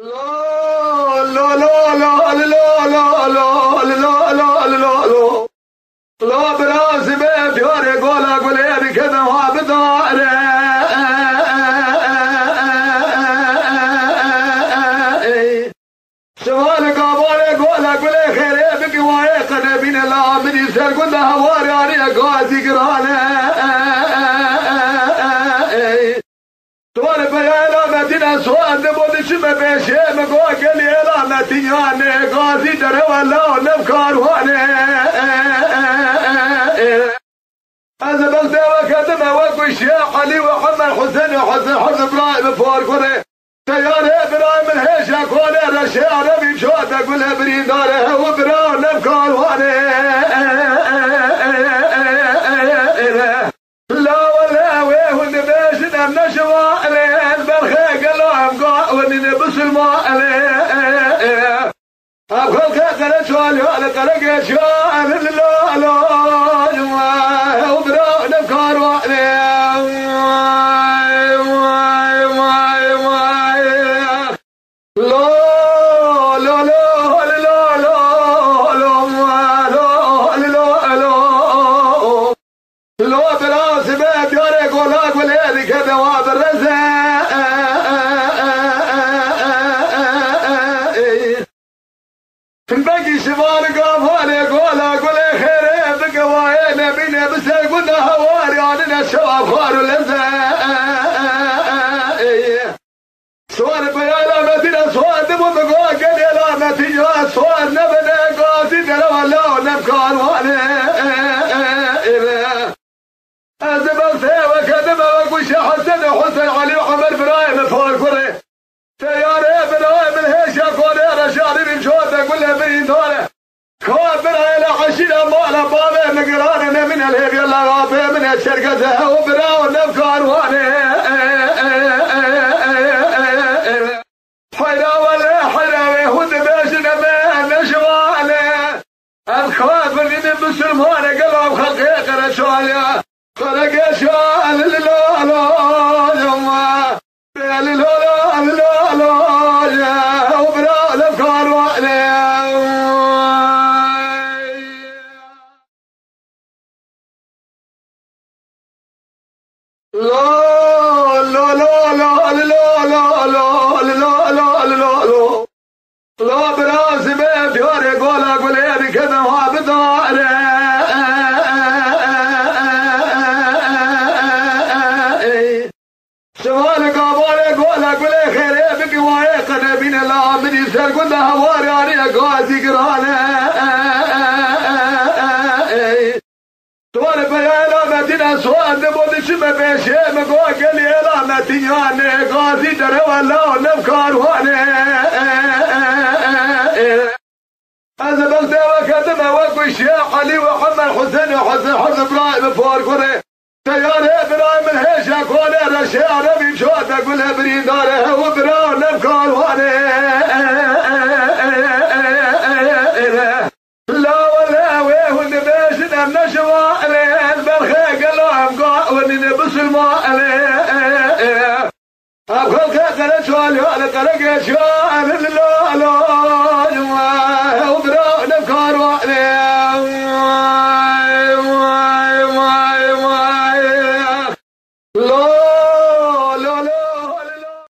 لا لا لا لا لا لا لا لا لا لا لا براس بيت يوري قولا قولي كذا وابدار شمال قابل قولا قولي خيري بك وايقنا بين الامن يسر قلنا هواري علي قاسي قرانا توار بيالا مدينة سوان دبود شمه بيشي مقوى قلي الا متياني قاسي دروا الله نبكار واني هذا بغداد وكذا وكو الشيخ علي وحمد حسين وحسن ابراهيم فورقري تيار ابراهيم الهيشة كوني رشيع نبي شوت اقول برين داره وبران نبكار واني لا ولا ويه نبيش نشوى بالخيق اللهم قاوني نبس الماء أقول كذا سؤال يا لقلق شوال لا لا وبرا نبكار واني باقي شمال قافالي قولا قولي خيري بقوايا نبينا بسي قلنا هواري عننا الشباب خاروا الانزاء سوار بيالا مدينة سوار دمو بقوا قلي لا مدينة سوار نبنا قاسي دلو الله نبكار واني أزبال سيوة كدما وقوش حسن وحسن علي وحمد برايم فورقري تيار ابراهيم الهيشة كوني رشادي بمشوت اقول له برين دولة كون برايم عشينا مالا بابا مقرانا من الهيب يلا غابي من الشركة وبراو نبكار واني حيرا ولا حيرا وهد باشنا ما نشوالي الخواف اللي من بسلماني قلب خلقي قرأ شوالي خلق شوال لا لا يما لا لا لا لا يا وبلا الافكار وعلي لا لا لا لا لا لا لا لا لا لا لا براس بيت يوري قولا قولي كذا وابدار شمال قابل قولا قولي خيري بك وايقنا بين الامن يسر قلنا هواري علي قاسي قرانا توار بيالا مدينة سوان دبود شمه بيشي مقوى قلي الا متياني قاسي دروا الله نبكار واني هذا بغداد وكذا وكو الشيخ علي وحمد حسين وحسن ابراهيم فورقري تيار ابراهيم الهيشة كوني رشيع نبي شوت اقول له برين داره وبرا نبكار واني لا ولا ويه نبيش نشوى بالخيق اللهم قاوني نبس الماء أقول كذا سؤال يا لقلق شوال لا لا وبرا نبكار واني